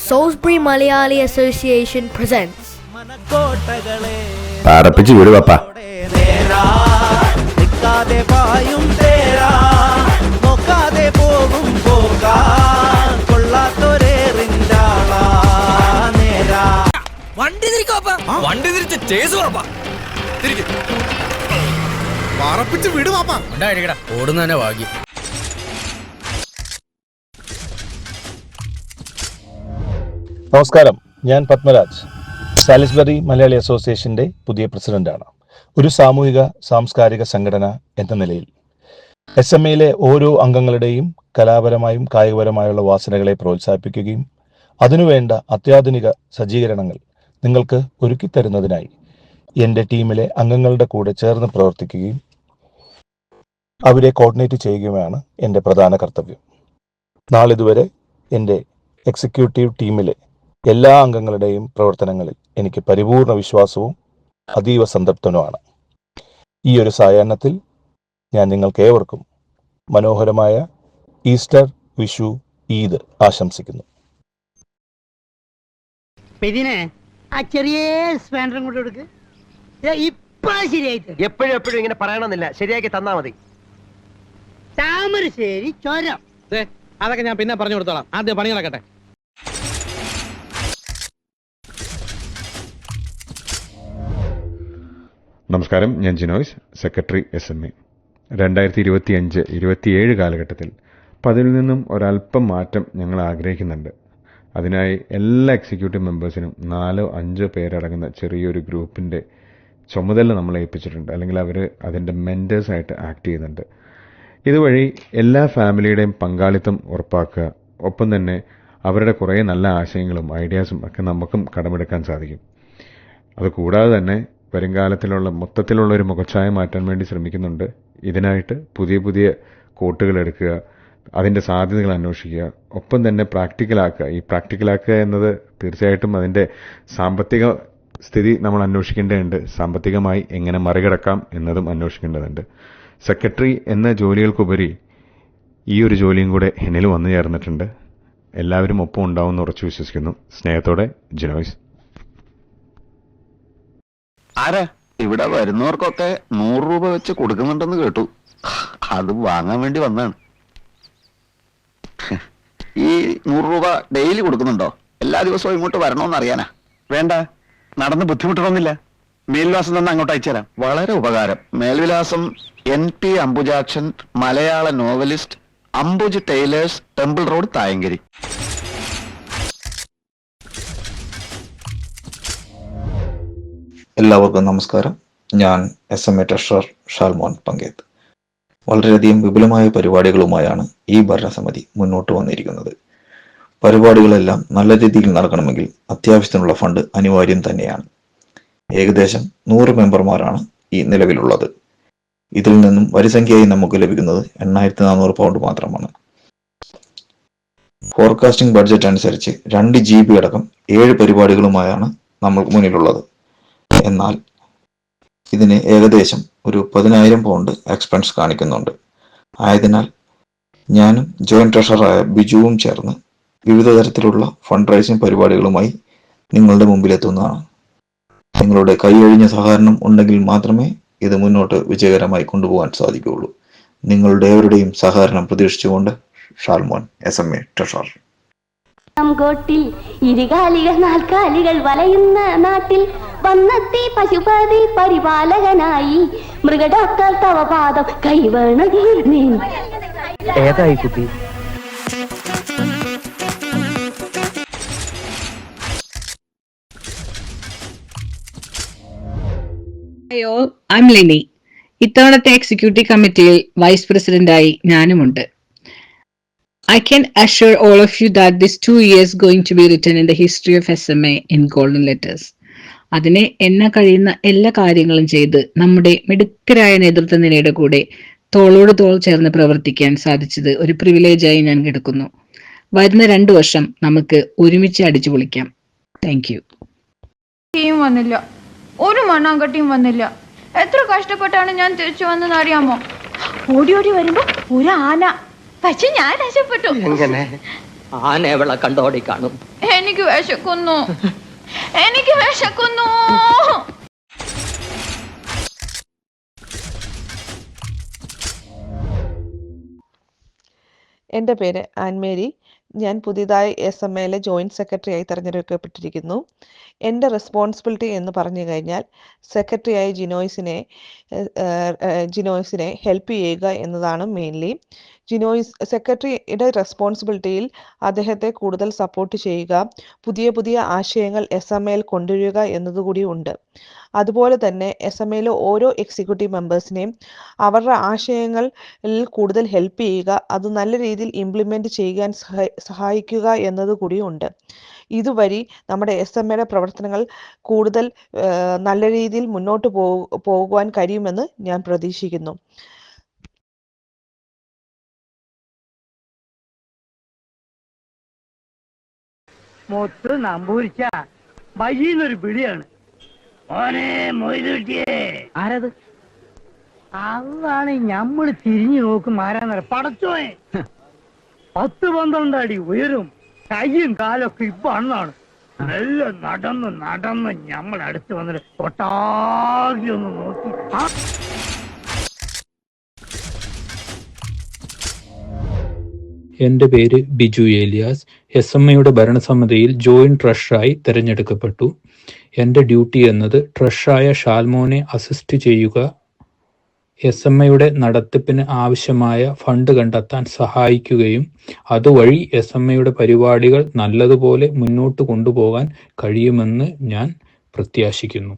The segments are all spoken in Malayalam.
Salisbury Malayali Association presents പാറപ്പിച്ച് വിട് പപ്പ. വണ്ടി തിരിച്ച് ചേസ് ഉറപ്പാ. പാറപ്പിച്ച് വിട് പാപ്പ. ഓടുന്ന തന്നെ ഭാഗ്യം. നമസ്കാരം, ഞാൻ പത്മരാജ്, സാലിസ്ബറി മലയാളി അസോസിയേഷൻ്റെ പുതിയ പ്രസിഡന്റാണ്. ഒരു സാമൂഹിക സാംസ്കാരിക സംഘടന എന്ന നിലയിൽ SMAയിലെ ഓരോ അംഗങ്ങളുടെയും കലാപരമായും കായികപരമായുള്ള വാസനകളെ പ്രോത്സാഹിപ്പിക്കുകയും അതിനുവേണ്ട അത്യാധുനിക സജ്ജീകരണങ്ങൾ നിങ്ങൾക്ക് ഒരുക്കിത്തരുന്നതിനായി എൻ്റെ ടീമിലെ അംഗങ്ങളുടെ കൂടെ ചേർന്ന് പ്രവർത്തിക്കുകയും അവരെ കോർഡിനേറ്റ് ചെയ്യുകയുമാണ് എൻ്റെ പ്രധാന കർത്തവ്യം. നാളിതുവരെ എൻ്റെ എക്സിക്യൂട്ടീവ് ടീമിലെ എല്ലാ അംഗങ്ങളുടെയും പ്രവർത്തനങ്ങളിൽ എനിക്ക് പരിപൂർണ വിശ്വാസവും അതീവ സംതൃപ്തനുമാണ്. ഈ ഒരു സായാഹ്നത്തിൽ ഞാൻ നിങ്ങൾക്ക് ഏവർക്കും മനോഹരമായ ഈസ്റ്റർ, വിഷു, ഈദ് ആശംസിക്കുന്നു. ചെറിയ സ്പാൻഡറും കൊണ്ട് കൊടുക്ക്. ശരിയായിട്ട് എപ്പോഴും ഇങ്ങനെ പറയണമെന്നില്ല, ശരിയാക്കി തന്നാ മതി. താമരശ്ശേരി ചുരം. അതൊക്കെ ഞാൻ പിന്നെ പറഞ്ഞു കൊടുത്തോളാം. ആദ്യം പണി നടക്കട്ടെ. നമസ്കാരം, ഞാൻ ജിനോയ്സ്, സെക്രട്ടറി SMA. 2025-27 കാലഘട്ടത്തിൽ അതിൽ നിന്നും ഒരല്പം മാറ്റം ഞങ്ങൾ ആഗ്രഹിക്കുന്നുണ്ട്. അതിനായി എല്ലാ എക്സിക്യൂട്ടീവ് മെമ്പേഴ്സിനും 4-5 പേരടങ്ങുന്ന ചെറിയൊരു ഗ്രൂപ്പിൻ്റെ ചുമതല നമ്മളെ ഏൽപ്പിച്ചിട്ടുണ്ട്. അല്ലെങ്കിൽ അവർ അതിൻ്റെ മെൻറ്റേഴ്സായിട്ട് ആക്ട് ചെയ്യുന്നുണ്ട്. ഇതുവഴി എല്ലാ ഫാമിലിയുടെയും പങ്കാളിത്തം ഉറപ്പാക്കുക, ഒപ്പം തന്നെ അവരുടെ കുറേ നല്ല ആശയങ്ങളും ഐഡിയാസും ഒക്കെ നമുക്കും കടമെടുക്കാൻ സാധിക്കും. അതുകൂടാതെ തന്നെ വരുംകാലത്തിലുള്ള മൊത്തത്തിലുള്ള ഒരു മുഖച്ഛായ മാറ്റാൻ വേണ്ടി ശ്രമിക്കുന്നുണ്ട്. ഇതിനായിട്ട് പുതിയ കോട്ടുകൾ എടുക്കുക, അതിൻ്റെ സാധ്യതകൾ അന്വേഷിക്കുക, ഒപ്പം തന്നെ പ്രാക്ടിക്കലാക്കുക. ഈ പ്രാക്ടിക്കലാക്കുക എന്നത് തീർച്ചയായിട്ടും അതിൻ്റെ സാമ്പത്തിക സ്ഥിതി നമ്മൾ അന്വേഷിക്കേണ്ടതുണ്ട്. സാമ്പത്തികമായി എങ്ങനെ മറികടക്കാം എന്നതും അന്വേഷിക്കേണ്ടതുണ്ട്. സെക്രട്ടറി എന്ന ജോലികൾക്കുപരി ഈ ഒരു ജോലിയും കൂടെ എന്നിൽ വന്നു ചേർന്നിട്ടുണ്ട്. എല്ലാവരും ഒപ്പം ഉണ്ടാവുമെന്ന് ഉറച്ചു വിശ്വസിക്കുന്നു. സ്നേഹത്തോടെ, ജിനോയ്സ്. ആരാ ഇവിടെ വരുന്നവർക്കൊക്കെ 100 രൂപ വെച്ച് കൊടുക്കുന്നുണ്ടെന്ന് കേട്ടു. അത് വാങ്ങാൻ വേണ്ടി വന്നാണ്. ഈ 100 രൂപ ഡെയിലി കൊടുക്കുന്നുണ്ടോ? എല്ലാ ദിവസവും ഇങ്ങോട്ട് വരണമെന്ന് അറിയാനാ. വേണ്ട, നടന്ന് ബുദ്ധിമുട്ടണമെന്നില്ല. മേൽവിലാസം തന്നെ അങ്ങോട്ട് അയച്ചുതരാം. വളരെ ഉപകാരം. മേൽവിലാസം NP അംബുജാക്ഷൻ, മലയാള novelist, Ambuj tailors, temple road, Thayankari. എല്ലാവർക്കും നമസ്കാരം. ഞാൻ SMA ട്രഷറർ ഷാൽമോൻ പങ്കേത്ത്. വളരെയധികം വിപുലമായ പരിപാടികളുമായാണ് ഈ ഭരണസമിതി മുന്നോട്ട് വന്നിരിക്കുന്നത്. പരിപാടികളെല്ലാം നല്ല രീതിയിൽ നടക്കണമെങ്കിൽ അത്യാവശ്യത്തിനുള്ള ഫണ്ട് അനിവാര്യം തന്നെയാണ്. ഏകദേശം 100 മെമ്പർമാരാണ് ഈ നിലവിലുള്ളത്. ഇതിൽ നിന്നും വരിസംഖ്യയായി നമുക്ക് ലഭിക്കുന്നത് 8400 പൗണ്ട് മാത്രമാണ്. ഫോർകാസ്റ്റിംഗ് ബഡ്ജറ്റ് അനുസരിച്ച് 2 GB അടക്കം 7 പരിപാടികളുമായാണ് നമുക്ക് മുന്നിലുള്ളത്. എന്നാൽ ഇതിന് ഏകദേശം ഒരു 10,000 പൗണ്ട് എക്സ്പെൻസ് കാണിക്കുന്നുണ്ട്. ആയതിനാൽ ഞാനും ജോയിന്റ് ട്രഷററായ ബിജുവും ചേർന്ന് വിവിധ തരത്തിലുള്ള ഫണ്ട് റൈസിംഗ് പരിപാടികളുമായി നിങ്ങളുടെ മുമ്പിലെത്തുന്നതാണ്. നിങ്ങളുടെ കൈയൊഴിഞ്ഞ സഹകരണം ഉണ്ടെങ്കിൽ മാത്രമേ ഇത് മുന്നോട്ട് വിജയകരമായി കൊണ്ടുപോകാൻ സാധിക്കുകയുള്ളൂ. നിങ്ങളുടെ ഏവരുടെയും സഹകരണം പ്രതീക്ഷിച്ചുകൊണ്ട് ഷാൽമോൻ, SMA ട്രഷറർ. ിൽ ഇരുകാലികൾ 4 കാലികൾ വലയുന്ന നാട്ടിൽ വന്നെത്തി പശുപതി പരിപാലകനായി മൃഗഡോക്ടർ തവ പാദം കൈവേണ. ഏതായി കുട്ടി? I'm Lenny. ഇത്തവണത്തെ എക്സിക്യൂട്ടീവ് കമ്മിറ്റിയിൽ വൈസ് പ്രസിഡന്റായി ഞാനുമുണ്ട്. I can assure all of you that this 2 years going to be written in the history of SMA in golden letters. അതിനെ എന്നെ കഴിയുന്ന എല്ലാ കാര്യങ്ങളും ചെയ്ത് നമ്മുടെ മിടുക്കരായ നേതൃത്വ നിരയുടെ കൂടെ തോളോട് തോൾ ചേർന്ന് പ്രവർത്തിക്കാൻ സാധിച്ചത് ഒരു പ്രിവിലേജായി ഞാൻ എടുക്കുന്നു. വരുന്ന 2 വർഷം നമുക്ക് ഒരുമിച്ച് അടിച്ചു പൊളിക്കാം. Thank you. വന്നില്ല, ഒരു മണ്ണാങ്കട്ടിയും വന്നില്ല. എത്ര കഷ്ടപ്പെട്ടാണ് ഞാൻ തിരിച്ചു വന്നെന്ന് അറിയാമോ? ഓടി വരുമ്പോ ഒരു ആന. പക്ഷെ ഞാൻ രക്ഷപ്പെട്ടു. ആനവള കണ്ടോടി കാണും. എനിക്ക് വിശക്കുന്നു, എനിക്ക് വിശക്കുന്നു. എൻ്റെ പേര് ആൻമേരി. ഞാൻ പുതിയതായി SMAയിലെ ജോയിൻറ്റ് സെക്രട്ടറിയായി തിരഞ്ഞെടുക്കപ്പെട്ടിരിക്കുന്നു. എൻ്റെ റെസ്പോൺസിബിലിറ്റി എന്ന് പറഞ്ഞു കഴിഞ്ഞാൽ സെക്രട്ടറിയായി ജിനോയ്സിനെ ഹെൽപ്പ് ചെയ്യുക എന്നതാണ് മെയിൻലി. സെക്രട്ടറിയുടെ റെസ്പോൺസിബിലിറ്റിയിൽ അദ്ദേഹത്തെ കൂടുതൽ സപ്പോർട്ട് ചെയ്യുക, പുതിയ പുതിയ ആശയങ്ങൾ SMAയിൽ കൊണ്ടുവരിക എന്നതുകൂടി ഉണ്ട്. അതുപോലെ തന്നെ SMAയിലെ ഓരോ എക്സിക്യൂട്ടീവ് മെമ്പേഴ്സിനെയും അവരുടെ ആശയങ്ങളിൽ കൂടുതൽ ഹെൽപ്പ് ചെയ്യുക, അത് നല്ല രീതിയിൽ ഇംപ്ലിമെൻറ്റ് ചെയ്യാൻ സഹായിക്കുക എന്നതുകൂടി ഉണ്ട്. ഇതുവഴി നമ്മുടെ SMAയുടെ പ്രവർത്തനങ്ങൾ കൂടുതൽ നല്ല രീതിയിൽ മുന്നോട്ട് പോകുവാൻ കഴിയുമെന്ന് ഞാൻ പ്രതീക്ഷിക്കുന്നു. മൊത്തം നമ്പൂരിച്ച വഴിന്നൊരു പിടിയാണ്. ഓനെ മൊയ്തുട്ടിയേ ആരത്? അതാണ് ഞമ്മള് തിരിഞ്ഞു നോക്കും ആരാന്നറ പടച്ചോയെ. 10-12 അടി ഉയരും, കയ്യും കാലൊക്കെ ഇപ്പൊ അണ്ണാണ്. നല്ല നടന്ന് ഞമ്മളടുത്ത് വന്നിട്ട് തൊട്ടാകി ഒന്ന് നോക്കി. എൻ്റെ പേര് ബിജു ഏലിയാസ്. SMAയുടെ ഭരണസമിതിയിൽ ജോയിന്റ് ട്രഷറായി തിരഞ്ഞെടുക്കപ്പെട്ടു. എൻ്റെ ഡ്യൂട്ടി എന്നത് ട്രഷറായ ഷാൽമോനെ അസിസ്റ്റ് ചെയ്യുക, SMAയുടെ നടത്തിപ്പിന് ആവശ്യമായ ഫണ്ട് കണ്ടെത്താൻ സഹായിക്കുകയും അതുവഴി SMAയുടെ പരിപാടികൾ നല്ലതുപോലെ മുന്നോട്ട് കൊണ്ടുപോകാൻ കഴിയുമെന്ന് ഞാൻ പ്രത്യാശിക്കുന്നു.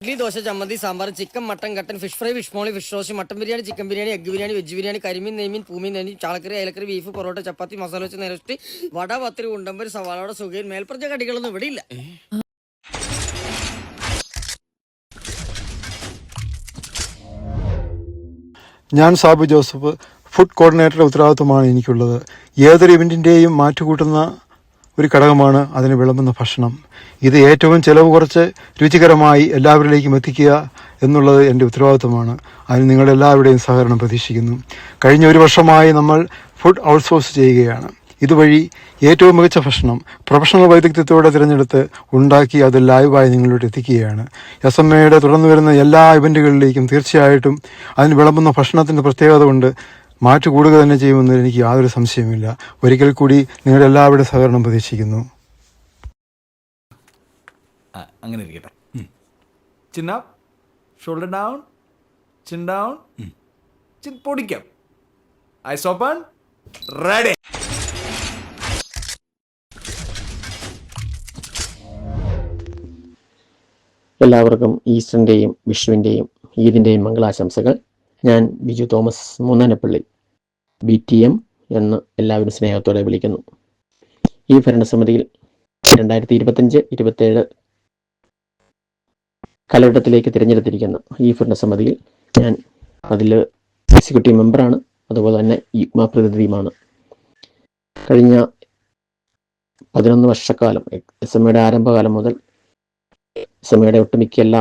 ഇഡ്ലി, ദോശ, ചമ്മന്തി, സാമ്പാർ, ചിക്കൻ, മട്ടൻ, കട്ടൻ, fish fry, fish molee, fish roast, mutton biryani, chicken biryani, egg biryani, veg biryani, കരിമീൻ, നെയ്മീൻ, പൂമീൻ, നെയ്മീൻ, ചാളക്കറി, അയലക്കറി, ബീഫ്, പൊറോട്ട, ചപ്പാത്തി, മസാല വെച്ച് നിരത്തി, വട, പത്തിരി, ഉണ്ടമ്പരി, സവാളയുടെ സുഖയിൽ മേൽപ്പറഞ്ഞ കടികളൊന്നും ഇവിടെ ഇല്ല. ഞാൻ സാബു ജോസഫ്. ഫുഡ് കോർഡിനേറ്ററുടെ ഉത്തരവാദിത്വമാണ് എനിക്കുള്ളത്. ഏതൊരു ഇവൻറ്റിൻ്റെയും മാറ്റുകൂട്ടുന്ന ഒരു ഘടകമാണ് അതിന് വിളമ്പുന്ന ഭക്ഷണം. ഇത് ഏറ്റവും ചിലവ് കുറച്ച് രുചികരമായി എല്ലാവരിലേക്കും എത്തിക്കുക എന്നുള്ളത് എൻ്റെ ഉത്തരവാദിത്വമാണ്. അതിന് നിങ്ങളെല്ലാവരുടെയും സഹകരണം പ്രതീക്ഷിക്കുന്നു. കഴിഞ്ഞ 1 വർഷമായി നമ്മൾ ഫുഡ് ഔട്ട്സോഴ്സ് ചെയ്യുകയാണ്. ഇതുവഴി ഏറ്റവും മികച്ച ഭക്ഷണം പ്രൊഫഷണൽ വൈദഗ്ധ്യത്തോടെ തിരഞ്ഞെടുത്ത് ഉണ്ടാക്കി അത് ലൈവായി നിങ്ങളിലോട്ട് എത്തിക്കുകയാണ്. SMAയുടെ തുടർന്ന് വരുന്ന എല്ലാ ഇവൻറ്റുകളിലേക്കും തീർച്ചയായിട്ടും അതിന് വിളമ്പുന്ന ഭക്ഷണത്തിൻ്റെ പ്രത്യേകത കൊണ്ട് മാറ്റുകൂടുക തന്നെ ചെയ്യുമെന്ന് എനിക്ക് യാതൊരു സംശയമില്ല. ഒരിക്കൽ കൂടി നിങ്ങളുടെ എല്ലാവരുടെ സഹകരണം പ്രതീക്ഷിക്കുന്നു. അങ്ങനെ ഇരിക്കട്ടെ. Chin up, shoulder down, chin down, chin പൊടിക്കാം. Eyes open, ready. എല്ലാവർക്കും ഈസ്റ്ററിൻ്റെയും വിഷുവിൻ്റെയും ഈദിൻ്റെയും മംഗളാശംസകൾ. ഞാൻ ബിജു തോമസ് മൂന്നാനപ്പള്ളി, BTM എന്ന് എല്ലാവരും സ്നേഹത്തോടെ വിളിക്കുന്നു. ഈ ഭരണസമിതിയിൽ 2025-27 കാലഘട്ടത്തിലേക്ക് തിരഞ്ഞെടുത്തിരിക്കുന്ന ഈ ഭരണസമിതിയിൽ ഞാൻ അതിൽ എക്സിക്യൂട്ടീവ് മെമ്പറാണ്, അതുപോലെ തന്നെ യുഗ്മ പ്രതിനിധിയുമാണ്. കഴിഞ്ഞ 11 വർഷക്കാലം SMAയുടെ ആരംഭകാലം മുതൽ SMAയുടെ ഒട്ടുമിക്ക എല്ലാ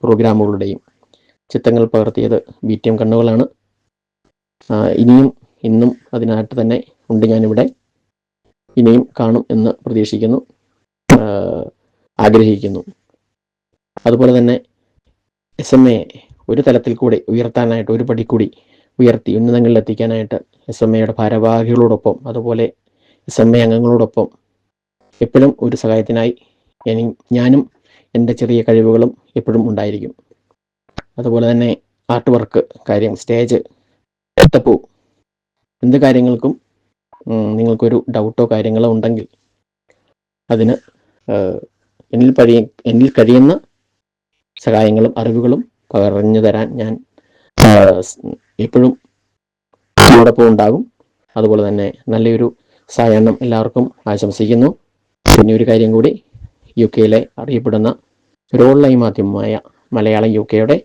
പ്രോഗ്രാമുകളുടെയും ചിത്രങ്ങൾ പകർത്തിയത് BTM കണ്ണുകളാണ്. ഇന്നും അതിനായിട്ട് തന്നെ ഉണ്ട് ഞാനിവിടെ. ഇനിയും കാണും എന്ന് പ്രതീക്ഷിക്കുന്നു, ആഗ്രഹിക്കുന്നു. അതുപോലെ തന്നെ SMA ഒരു തലത്തിൽ കൂടി ഉയർത്താനായിട്ട്, ഒരു പടി കൂടി ഉയർത്തി ഉന്നതങ്ങളിൽ എത്തിക്കാനായിട്ട് SMAയുടെ ഭാരവാഹികളോടൊപ്പം, അതുപോലെ SMA അംഗങ്ങളോടൊപ്പം എപ്പോഴും ഒരു സഹായത്തിനായി ഞാനും എൻ്റെ ചെറിയ കഴിവുകളും എപ്പോഴും ഉണ്ടായിരിക്കും. അതുപോലെ തന്നെ ആർട്ട് വർക്ക് കാര്യം, സ്റ്റേജ്, എത്തപ്പൂ, എന്ത് കാര്യങ്ങൾക്കും നിങ്ങൾക്കൊരു ഡൗട്ടോ കാര്യങ്ങളോ ഉണ്ടെങ്കിൽ അതിന് എന്നിൽ കഴിയുന്ന സഹായങ്ങളും അറിവുകളും പകർന്നു തരാൻ ഞാൻ എപ്പോഴും അതോടൊപ്പം ഉണ്ടാകും. അതുപോലെ തന്നെ നല്ലൊരു സായാഹ്നം എല്ലാവർക്കും ആശംസിക്കുന്നു. പിന്നെ ഒരു കാര്യം കൂടി, UK അറിയപ്പെടുന്ന ഒരു ഓൺലൈൻ മാധ്യമമായ മലയാളം UKയുടെ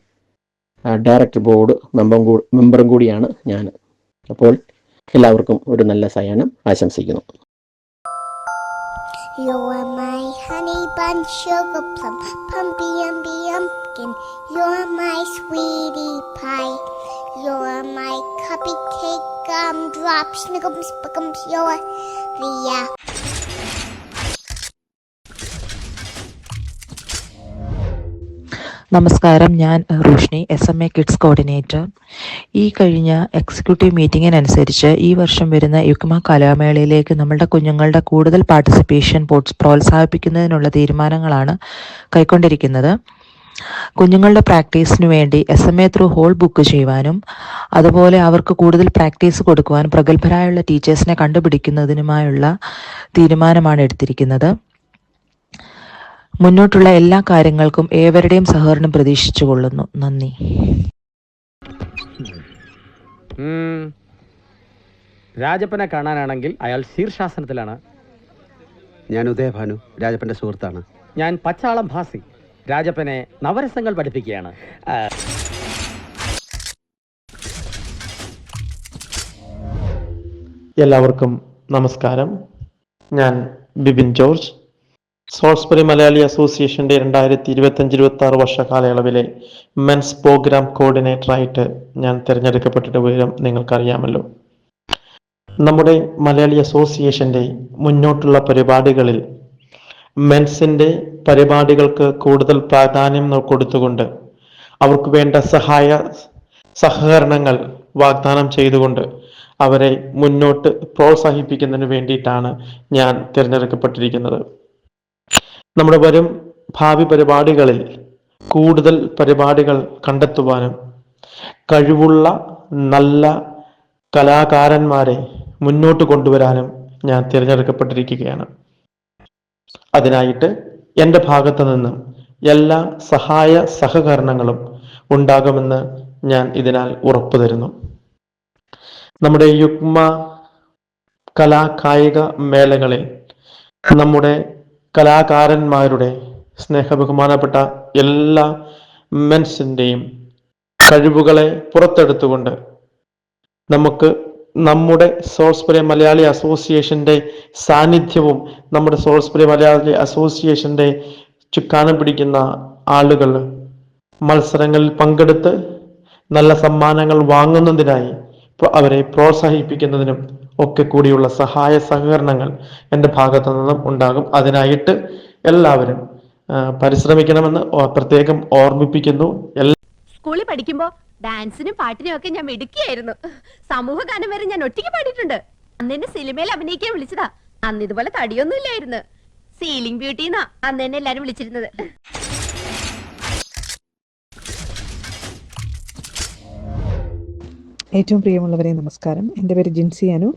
ഡയറക്ടർ ബോർഡ് മെമ്പറും കൂടിയാണ് ഞാൻ. അപ്പോൾ എല്ലാവർക്കും ഒരു നല്ല സായാഹ്നം ആശംസിക്കുന്നു. You're my honey bun, sugar plum, pumpy umby umpkin. You're my sweetie pie. You're my cupcake Gumdrops, snickums, pickums, your Ria. നമസ്കാരം, ഞാൻ റോഷ്നി, SMA കിഡ്സ് കോർഡിനേറ്റർ. ഈ കഴിഞ്ഞ എക്സിക്യൂട്ടീവ് മീറ്റിങ്ങിനനുസരിച്ച് ഈ വർഷം വരുന്ന യുക്മ കലാമേളയിലേക്ക് നമ്മളുടെ കുഞ്ഞുങ്ങളുടെ കൂടുതൽ പാർട്ടിസിപ്പേഷൻ പ്രോത്സാഹിപ്പിക്കുന്നതിനുള്ള തീരുമാനങ്ങളാണ് കൈക്കൊണ്ടിരിക്കുന്നത്. കുഞ്ഞുങ്ങളുടെ പ്രാക്ടീസിനു വേണ്ടി SMA ത്രൂ ഹോൾ ബുക്ക് ചെയ്യുവാനും അതുപോലെ അവർക്ക് കൂടുതൽ പ്രാക്ടീസ് കൊടുക്കുവാനും പ്രഗത്ഭരായുള്ള ടീച്ചേഴ്സിനെ കണ്ടുപിടിക്കുന്നതിനുമായുള്ള തീരുമാനമാണ് എടുത്തിരിക്കുന്നത്. മുന്നോട്ടുള്ള എല്ലാ കാര്യങ്ങൾക്കും ഏവരുടെയും സഹകരണം പ്രതീക്ഷിച്ചുകൊള്ളുന്നു. നന്ദി. രാജപ്പനെ കാണാനാണെങ്കിൽ അയാൾ ശീർഷാസനത്തിലാണ്. ഞാൻ ഉദയഭാനു, രാജപ്പന്റെ സുഹൃത്താണ്. ഞാൻ പച്ചാളം ഭാസി, രാജപ്പനെ നവരസങ്ങൾ പഠിപ്പിക്കുകയാണ്. എല്ലാവർക്കും നമസ്കാരം. ഞാൻ ബിബിൻ ജോർജ്, സോൾസ്ബറി മലയാളി അസോസിയേഷൻ്റെ 2025-26 വർഷ കാലയളവിലെ മെൻസ് പ്രോഗ്രാം കോർഡിനേറ്ററായിട്ട് ഞാൻ തിരഞ്ഞെടുക്കപ്പെട്ടിട്ട് വിവരം നിങ്ങൾക്കറിയാമല്ലോ. നമ്മുടെ മലയാളി അസോസിയേഷൻ്റെ മുന്നോട്ടുള്ള പരിപാടികളിൽ മെൻസിൻ്റെ പരിപാടികൾക്ക് കൂടുതൽ പ്രാധാന്യം കൊടുത്തുകൊണ്ട് അവർക്ക് വേണ്ട സഹകരണങ്ങൾ വാഗ്ദാനം ചെയ്തുകൊണ്ട് അവരെ മുന്നോട്ട് പ്രോത്സാഹിപ്പിക്കുന്നതിന് വേണ്ടിയിട്ടാണ് ഞാൻ തിരഞ്ഞെടുക്കപ്പെട്ടിരിക്കുന്നത്. നമ്മുടെ വരും ഭാവി പരിപാടികളിൽ കൂടുതൽ പരിപാടികൾ കണ്ടെത്തുവാനും കഴിവുള്ള നല്ല കലാകാരന്മാരെ മുന്നോട്ട് കൊണ്ടുവരാനും ഞാൻ തിരഞ്ഞെടുക്കപ്പെട്ടിരിക്കുകയാണ്. അതിനായിട്ട് എൻ്റെ ഭാഗത്തു നിന്നും എല്ലാ സഹകരണങ്ങളും ഉണ്ടാകുമെന്ന് ഞാൻ ഇതിനാൽ ഉറപ്പു തരുന്നു. നമ്മുടെ യുക്മ കായിക മേളകളിൽ നമ്മുടെ കലാകാരന്മാരുടെ സ്നേഹബഹുമാനപ്പെട്ട എല്ലാ മെൻസിൻ്റെയും കഴിവുകളെ പുറത്തെടുത്തുകൊണ്ട് നമുക്ക് നമ്മുടെ സോൾസ്ബറി മലയാളി അസോസിയേഷൻ്റെ സാന്നിധ്യവും നമ്മുടെ സോൾസ്ബറി മലയാളി അസോസിയേഷൻ്റെ ചുക്കാനം പിടിക്കുന്ന ആളുകൾ മത്സരങ്ങളിൽ പങ്കെടുത്ത് നല്ല സമ്മാനങ്ങൾ വാങ്ങുന്നതിനായി അവരെ പ്രോത്സാഹിപ്പിക്കുന്നതിനും ഒക്കെ കൂടിയുള്ള സഹകരണങ്ങൾ എൻ്റെ ഭാഗത്തു നിന്നും ഉണ്ടാകും. അതിനായിട്ട് എല്ലാവരും പരിശ്രമിക്കണമെന്ന് പ്രത്യേകം ഓർമ്മിപ്പിക്കുന്നു. സ്കൂളിൽ പഠിക്കുമ്പോ ഡാൻസിനും പാട്ടിനും ഒക്കെ ഞാൻ മിടുക്കിയായിരുന്നു. സമൂഹ ഗാനം വരെ ഞാൻ ഒറ്റയ്ക്ക് പാടിയിട്ടുണ്ട്. അന്ന് എന്നെ സിനിമയിൽ അഭിനയിക്കാൻ വിളിച്ചതാ. അന്ന് ഇതുപോലെ തടിയൊന്നും ഇല്ലായിരുന്നു. സീലിംഗ് ബ്യൂട്ടിന്നാ അന്ന് എന്നെ എല്ലാരും വിളിച്ചിരുന്നത്. ഏറ്റവും പ്രിയമുള്ളവരെ നമസ്കാരം. എൻ്റെ പേര് ജിൻസി അനു.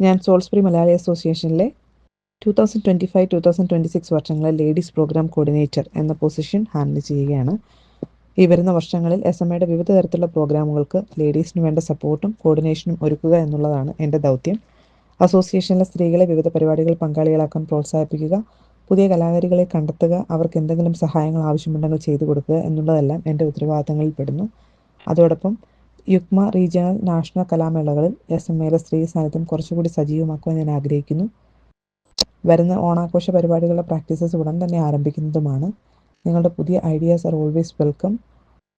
ഞാൻ സോൾസ്ബറി മലയാളി അസോസിയേഷനിലെ 2025-2026 വർഷങ്ങളിലെ ലേഡീസ് പ്രോഗ്രാം കോർഡിനേറ്റർ എന്ന പൊസിഷൻ ഹാൻഡിൽ ചെയ്യുകയാണ്. ഈ വരുന്ന വർഷങ്ങളിൽ SMAയുടെ വിവിധ തരത്തിലുള്ള പ്രോഗ്രാമുകൾക്ക് ലേഡീസിന് വേണ്ട സപ്പോർട്ടും കോർഡിനേഷനും ഒരുക്കുക എന്നുള്ളതാണ് എൻ്റെ ദൗത്യം. അസോസിയേഷനിലെ സ്ത്രീകളെ വിവിധ പരിപാടികളിൽ പങ്കാളികളാക്കാൻ പ്രോത്സാഹിപ്പിക്കുക, പുതിയ കലാകാരികളെ കണ്ടെത്തുക, അവർക്ക് എന്തെങ്കിലും സഹായങ്ങൾ ആവശ്യമുണ്ടെങ്കിൽ ചെയ്തു കൊടുക്കുക എന്നുള്ളതെല്ലാം എൻ്റെ ഉത്തരവാദിത്തങ്ങളിൽ പെടുന്നു. അതോടൊപ്പം യുക്മ റീജിയണൽ നാഷണൽ കലാമേളകളിൽ SMAയിലെ സ്ത്രീ സാന്നിധ്യം കുറച്ചുകൂടി സജീവമാക്കുവാൻ ഞാൻ ആഗ്രഹിക്കുന്നു. വരുന്ന ഓണാഘോഷ പരിപാടികളുടെ പ്രാക്ടീസസ് ഉടൻ തന്നെ ആരംഭിക്കുന്നതുമാണ്. നിങ്ങളുടെ പുതിയ ideas are always welcome.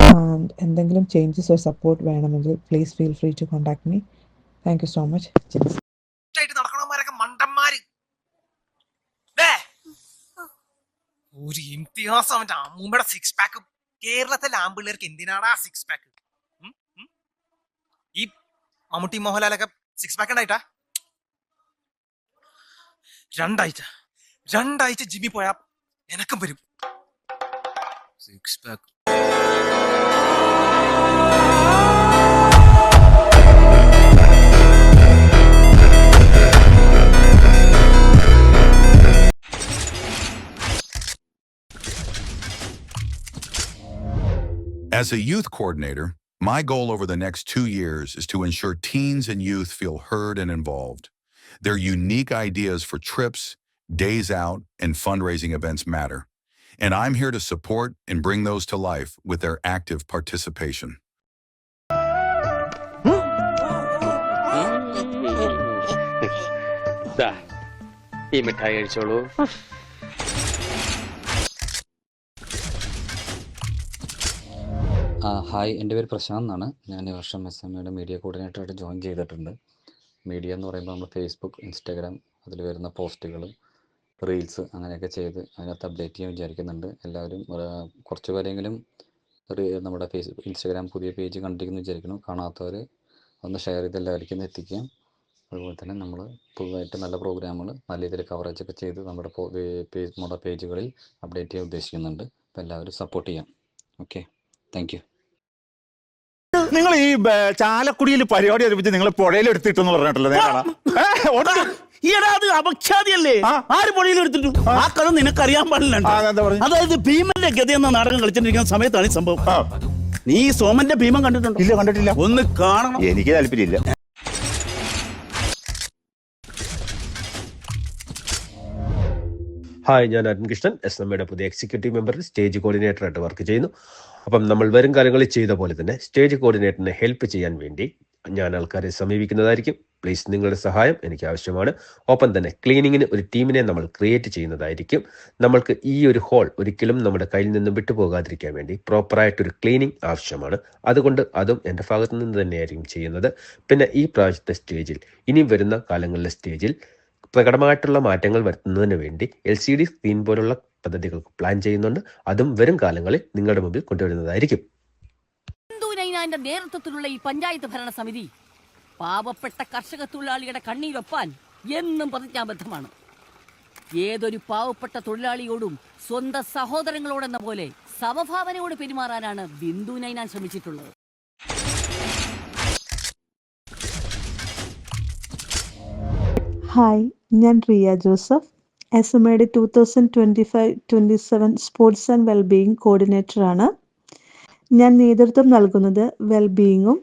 And എന്തെങ്കിലും ചേഞ്ചസ് ഓർ സപ്പോർട്ട് വേണമെങ്കിൽ please feel free to contact me. Thank you so much. ഒരു ഇംതിഹാസം അവന്റെ അമ്മൂമ്മയുടെ സിക്സ് പാക്ക്. കേരളത്തിലെ ആമ്പിള്ളേർക്ക് എന്തിനാടാ സിക്സ് പാക്ക്? ഈ മമ്മൂട്ടി മോഹൻലാലൊക്കെ സിക്സ് പാക്ക് ഉണ്ടായിട്ടാ? രണ്ടാഴ്ച ജിമ്മി പോയാ എനക്കും വരും six pack. As a youth coordinator, my goal over the next 2 years is to ensure teens and youth feel heard and involved. Their unique ideas for trips, days out, and fundraising events matter. And I'm here to support and bring those to life with their active participation. ഈ മിഠായി കഴിച്ചോളൂ. ഹായ്, എൻ്റെ പേര് പ്രശാന്ത് എന്നാണ്. ഞാൻ ഈ വർഷം SMAയുടെ മീഡിയ കോർഡിനേറ്ററായിട്ട് ജോയിൻ ചെയ്തിട്ടുണ്ട്. മീഡിയ എന്ന് പറയുമ്പോൾ നമ്മൾ ഫേസ്ബുക്ക്, ഇൻസ്റ്റാഗ്രാം, അതിൽ വരുന്ന പോസ്റ്റുകൾ, റീൽസ് അങ്ങനെയൊക്കെ ചെയ്ത് അതിനകത്ത് അപ്ഡേറ്റ് ചെയ്യാൻ വിചാരിക്കുന്നുണ്ട്. എല്ലാവരും കുറച്ച് പേരെങ്കിലും നമ്മുടെ ഫേസ്ബുക്ക്, ഇൻസ്റ്റാഗ്രാം പുതിയ പേജ് കണ്ടിരിക്കുന്നു വിചാരിക്കുന്നു. കാണാത്തവർ ഒന്ന് ഷെയർ ചെയ്ത് എല്ലാവർക്കും എത്തിക്കാം. അതുപോലെ തന്നെ നമ്മൾ പുതുതായിട്ട് നല്ല പ്രോഗ്രാമുകൾ നല്ല രീതിയിൽ കവറേജ് ഒക്കെ ചെയ്ത് നമ്മുടെ പേജുകളിൽ അപ്ഡേറ്റ് ചെയ്യാൻ ഉദ്ദേശിക്കുന്നുണ്ട്. അപ്പോൾ എല്ലാവരും സപ്പോർട്ട് ചെയ്യാം. Okay, thank you. നിങ്ങൾ ഈ ചാലക്കുടിയിൽ പരിപാടി ഒരുമിച്ച് നിങ്ങൾ പുഴയിൽ എടുത്തിട്ടെന്ന് പറഞ്ഞിട്ടല്ലോ ഈടാ അത് അപഖ്യാതിയല്ലേ? ആര് പൊടിയിൽ എടുത്തിട്ടു? ആ കഥ നിനക്കറിയാൻ പാടില്ല. അതായത് ഭീമന്റെ ഗതി എന്ന നാടകം കളിച്ചിട്ടിരിക്കുന്ന സമയത്താണ് ഈ സംഭവം. നീ സോമന്റെ ഭീമൻ കണ്ടിട്ടുണ്ടോ? ഇല്ല, കണ്ടിട്ടില്ല. ഒന്ന് കാണണം. എനിക്ക് താല്പര്യമില്ല. ഹായ്, ഞാൻ അരുൺകൃഷ്ണൻ, SMAയുടെ പുതിയ എക്സിക്യൂട്ടീവ് മെമ്പറിൽ സ്റ്റേജ് കോർഡിനേറ്ററായിട്ട് വർക്ക് ചെയ്യുന്നു. അപ്പം നമ്മൾ വരും കാലങ്ങളിൽ ചെയ്ത പോലെ തന്നെ സ്റ്റേജ് കോർഡിനേറ്ററിനെ ഹെൽപ്പ് ചെയ്യാൻ വേണ്ടി ഞാൻ ആൾക്കാരെ സമീപിക്കുന്നതായിരിക്കും. പ്ലീസ്, നിങ്ങളുടെ സഹായം എനിക്ക് ആവശ്യമാണ്. ഒപ്പം തന്നെ ക്ലീനിങ്ങിന് ഒരു ടീമിനെ നമ്മൾ ക്രിയേറ്റ് ചെയ്യുന്നതായിരിക്കും. നമ്മൾക്ക് ഈ ഒരു ഹോൾ ഒരിക്കലും നമ്മുടെ കയ്യിൽ നിന്നും വിട്ടുപോകാതിരിക്കാൻ വേണ്ടി പ്രോപ്പറായിട്ടൊരു ക്ലീനിങ് ആവശ്യമാണ്. അതുകൊണ്ട് അതും എൻ്റെ ഭാഗത്തു നിന്ന് തന്നെയായിരിക്കും ചെയ്യുന്നത്. പിന്നെ ഈ പ്രാവശ്യത്തെ സ്റ്റേജിൽ, ഇനി വരുന്ന കാലങ്ങളിലെ സ്റ്റേജിൽ പ്രകടമായിട്ടുള്ള മാറ്റങ്ങൾ വരുത്തുന്നതിന് വേണ്ടി LCD സ്ക്രീൻ പോലുള്ള പദ്ധതികൾക്ക് പ്ലാൻ ചെയ്യുന്നുണ്ട്. അതും വരും കാലങ്ങളിൽ നിങ്ങളുടെ മുമ്പിൽ കൊണ്ടുവരുന്നതായിരിക്കും. നേതൃത്വത്തിലുള്ള ഈ പഞ്ചായത്ത് ഭരണ സമിതി പാവപ്പെട്ട കർഷക തൊഴിലാളിയുടെ കണ്ണീരൊപ്പാൻ എന്നും പ്രതിജ്ഞാബദ്ധമാണ്. ഏതൊരു പാവപ്പെട്ട തൊഴിലാളിയോടും സ്വന്തം സഹോദരങ്ങളോടെന്ന പോലെ സമഭാവനയോട് പെരുമാറാനാണ് ബിന്ദു നൈനാൻ ശ്രമിച്ചിട്ടുള്ളത്. ഹായ്, ഞാൻ റിയ ജോസഫ്, SMAയുടെ 2025-27 സ്പോർട്സ് ആൻഡ് വെൽബീയിങ് കോർഡിനേറ്ററാണ്. ഞാൻ നേതൃത്വം നൽകുന്നത് വെൽബീയിങ്ങും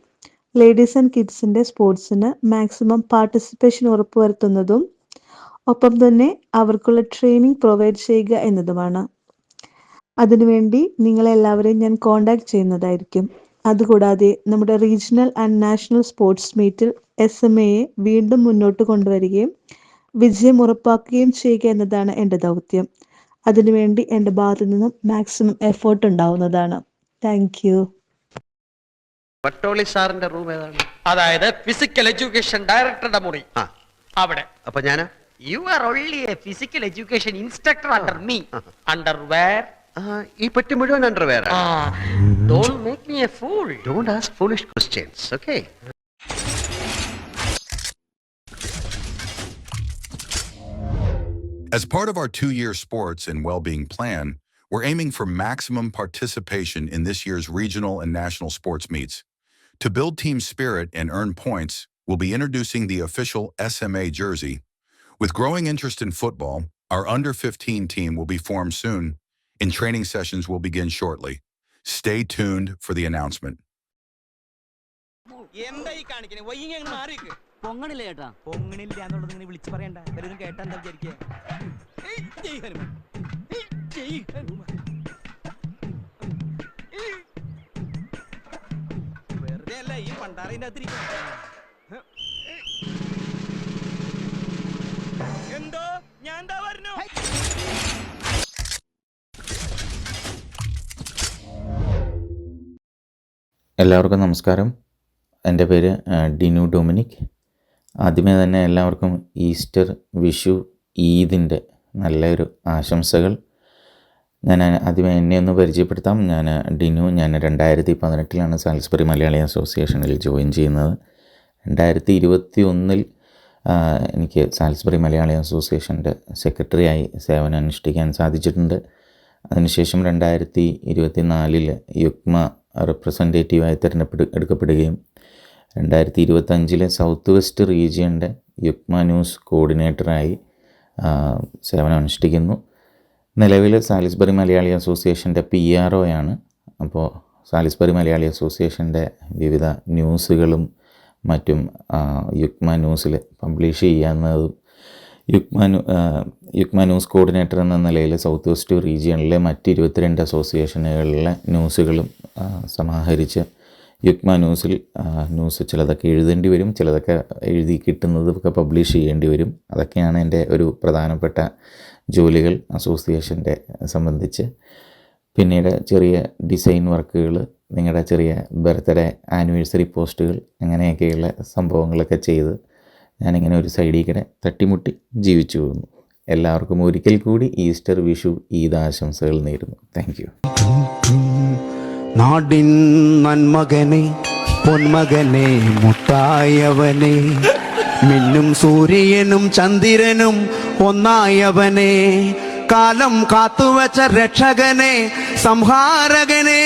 ലേഡീസ് ആൻഡ് കിഡ്സിൻ്റെ സ്പോർട്സിന് മാക്സിമം പാർട്ടിസിപ്പേഷൻ ഉറപ്പുവരുത്തുന്നതും ഒപ്പം തന്നെ അവർക്കുള്ള ട്രെയിനിങ് പ്രൊവൈഡ് ചെയ്യുക എന്നതുമാണ്. അതിനുവേണ്ടി നിങ്ങളെല്ലാവരെയും ഞാൻ കോൺടാക്ട് ചെയ്യുന്നതായിരിക്കും. അതുകൂടാതെ നമ്മുടെ റീജിയണൽ ആൻഡ് നാഷണൽ സ്പോർട്സ് മീറ്റിൽ SMAയെ വീണ്ടും മുന്നോട്ട് കൊണ്ടുവരികയും വിജയം ഉറപ്പാക്കുകയും ചെയ്യുക എന്നതാണ് എൻ്റെ ദൗത്യം. അതിനുവേണ്ടി എൻ്റെ ഭാഗത്തു നിന്നും മാക്സിമം എഫേർട്ട് ഉണ്ടാവുന്നതാണ്. Thank you. വട്ടോളി സാറിന്റെ റൂം ഏതാണ്? അതായത് ഫിസിക്കൽ എഡ്യൂക്കേഷൻ ഡയറക്ടറുടെ മുറി അവിടെ. അപ്പൊ ഞാന് you are only a physical education instructor under me. Under where? ഈ പെട്ടി മുഴുവൻ underwear. Don't make me a fool. Don't ask foolish questions. Okay. As part of our 2-year sports and well-being plan, we're aiming for maximum participation in this year's regional and national sports meets. To build team spirit and earn points, we'll be introducing the official SMA jersey. With growing interest in football, our under-15 team will be formed soon, and training sessions will begin shortly. Stay tuned for the announcement. പൊങ്ങണില്ല ചേട്ടാ. പൊങ്ങണില്ല എന്നുള്ളത് ഇങ്ങനെ വിളിച്ചു പറയണ്ട. എല്ലാവരും കേട്ടാ എന്താ വിചാരിക്കുക? വെറുതെ അല്ല ഈ പണ്ടാറിന്റെ അകത്തിരിക്കും. എന്തോ ഞാൻ എന്താ പറഞ്ഞു? എല്ലാവർക്കും നമസ്കാരം. എൻ്റെ പേര് ഡിനു ഡൊമിനിക്. ആദ്യമേ തന്നെ എല്ലാവർക്കും ഈസ്റ്റർ, വിഷു, ഈദിൻ്റെ നല്ലൊരു ആശംസകൾ. ഞാൻ ആദ്യമേ എന്നെ ഒന്ന് പരിചയപ്പെടുത്താം. ഞാൻ ഡിനു. ഞാൻ 2018 സാലിസ്ബറി മലയാളി അസോസിയേഷനിൽ ജോയിൻ ചെയ്യുന്നത്. 2021 എനിക്ക് സാലിസ്ബറി മലയാളി അസോസിയേഷൻ്റെ സെക്രട്ടറിയായി സേവനം അനുഷ്ഠിക്കാൻ സാധിച്ചിട്ടുണ്ട്. അതിനുശേഷം 2024 യുക്മ റെപ്രസെൻറ്റേറ്റീവായി എടുക്കപ്പെടുകയും 2025 സൗത്ത് വെസ്റ്റ് റീജിയൻ്റെ യുക്മ ന്യൂസ് കോർഡിനേറ്ററായി സേവനം അനുഷ്ഠിക്കുന്നു. നിലവിൽ സാലിസ്ബറി മലയാളി അസോസിയേഷൻ്റെ PRO ആണ്. അപ്പോൾ സാലിസ്ബറി മലയാളി അസോസിയേഷൻ്റെ വിവിധ ന്യൂസുകളും മറ്റും യുക്മ ന്യൂസിൽ പബ്ലിഷ് ചെയ്യാവുന്നതും യുക്മ ന്യൂസ് കോർഡിനേറ്റർ എന്ന നിലയിൽ സൗത്ത് വെസ്റ്റ് റീജിയണിലെ മറ്റ് 22 അസോസിയേഷനുകളിലെ ന്യൂസുകളും സമാഹരിച്ച് യുക്മ ന്യൂസ് ചിലതൊക്കെ എഴുതേണ്ടി വരും, ചിലതൊക്കെ എഴുതി കിട്ടുന്നതൊക്കെ പബ്ലിഷ് ചെയ്യേണ്ടി വരും. അതൊക്കെയാണ് എൻ്റെ ഒരു പ്രധാനപ്പെട്ട ജോലികൾ അസോസിയേഷൻ്റെ സംബന്ധിച്ച്. പിന്നീട് ചെറിയ ഡിസൈൻ വർക്കുകൾ, നിങ്ങളുടെ ചെറിയ ബർത്ത്ഡേ ആനിവേഴ്സറി പോസ്റ്റുകൾ, അങ്ങനെയൊക്കെയുള്ള സംഭവങ്ങളൊക്കെ ചെയ്ത് ഞാനിങ്ങനെ ഒരു സൈഡിൽ കൂടെ തട്ടിമുട്ടി ജീവിച്ചു പോകുന്നു. എല്ലാവർക്കും ഒരിക്കൽ കൂടി ഈസ്റ്റർ, വിഷു, ഈദ് ആശംസകൾ നേരുന്നു. Thank you. നാടിൻ നന്മകനെ, പൊന്മകനെ, മുത്തായവനെ, മിന്നും സൂര്യനും ചന്ദ്രനും ഒന്നായവനെ, കാലം കാത്തുവച്ച രക്ഷകനെ, സംഹാരകനെ,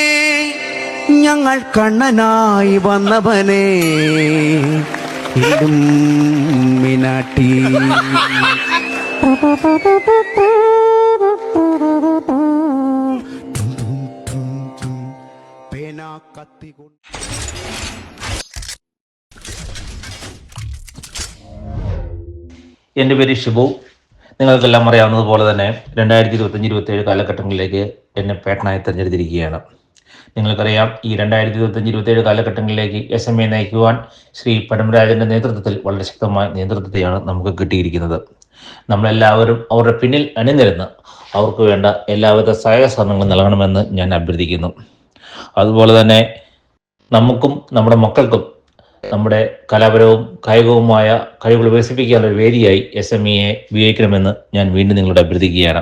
ഞങ്ങൾ കണ്ണനായി വന്നവനെ, ഇലുമിനാട്ടി. പേന കത്തികൊണ്ട് എൻ്റെ പേര് ഷിബു. നിങ്ങൾക്കെല്ലാം അറിയാവുന്നതുപോലെ തന്നെ 2025-27 കാലഘട്ടങ്ങളിലേക്ക് എന്നെ പേട്ടനായി തിരഞ്ഞെടുത്തിരിക്കുകയാണ്. നിങ്ങൾക്കറിയാം, ഈ 2025-27 കാലഘട്ടങ്ങളിലേക്ക് SMA നയിക്കുവാൻ ശ്രീ പരമരാജൻ്റെ നേതൃത്വത്തിൽ വളരെ ശക്തമായ നേതൃത്വത്തെയാണ് നമുക്ക് കിട്ടിയിരിക്കുന്നത്. നമ്മളെല്ലാവരും അവരുടെ പിന്നിൽ അണിനിരന്ന് അവർക്ക് വേണ്ട എല്ലാവിധ സഹായ സഹകരണങ്ങളും നൽകണമെന്ന് ഞാൻ അഭ്യർത്ഥിക്കുന്നു. അതുപോലെ തന്നെ നമുക്കും നമ്മുടെ മക്കൾക്കും നമ്മുടെ കലാപരവും കായികവുമായ കഴിവുകൾ വികസിപ്പിക്കാനുള്ള വേദിയായി SMEയെ ഉപയോഗിക്കണമെന്ന് ഞാൻ വീണ്ടും നിങ്ങളോട് അഭ്യർത്ഥിക്കുകയാണ്.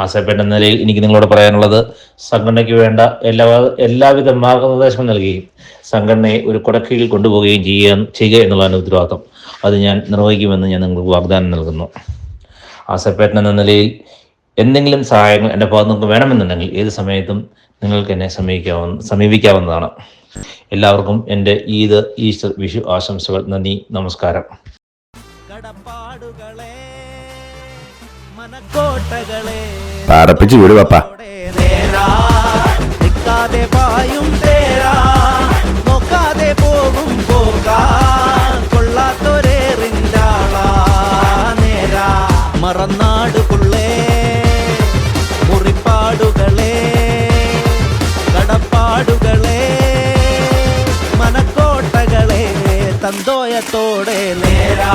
ആശയപ്പെട്ട നിലയിൽ എനിക്ക് നിങ്ങളോട് പറയാനുള്ളത്, സംഘടനയ്ക്ക് വേണ്ട എല്ലാവിധ മാർഗനിർദ്ദേശങ്ങൾ നൽകുകയും സംഘടനയെ ഒരു കുടക്കീഴിൽ കൊണ്ടുപോവുകയും ചെയ്യുക എന്നുള്ളതാണ് ഉത്തരവാദിത്വം. അത് ഞാൻ നിർവഹിക്കുമെന്ന് ഞാൻ നിങ്ങൾക്ക് വാഗ്ദാനം നൽകുന്നു. ആശയപ്പെട്ട എന്ന നിലയിൽ എന്തെങ്കിലും സഹായങ്ങൾ എൻ്റെ ഭാഗത്ത് നിങ്ങൾക്ക് വേണമെന്നുണ്ടെങ്കിൽ ഏത് സമയത്തും നിങ്ങൾക്ക് എന്നെ സമീപിക്കാവുന്നതാണ്. എല്ലാവർക്കും എൻ്റെ ഈദ്, ഈസ്റ്റർ, വിഷു ആശംസകൾ. നന്ദി, നമസ്കാരം. പാറപ്പിച്ച് വീട് പപ്പാ. നോക്കാതെ പോകും കൊള്ളാത്തൊരേറിഞ്ചാളാ മറന്നാടുകുള്ളേ, മുറിപ്പാടുകളെ, കടപ്പാടുകളെ, മനക്കോട്ടകളെ, തന്തോയത്തോടെ നേരാ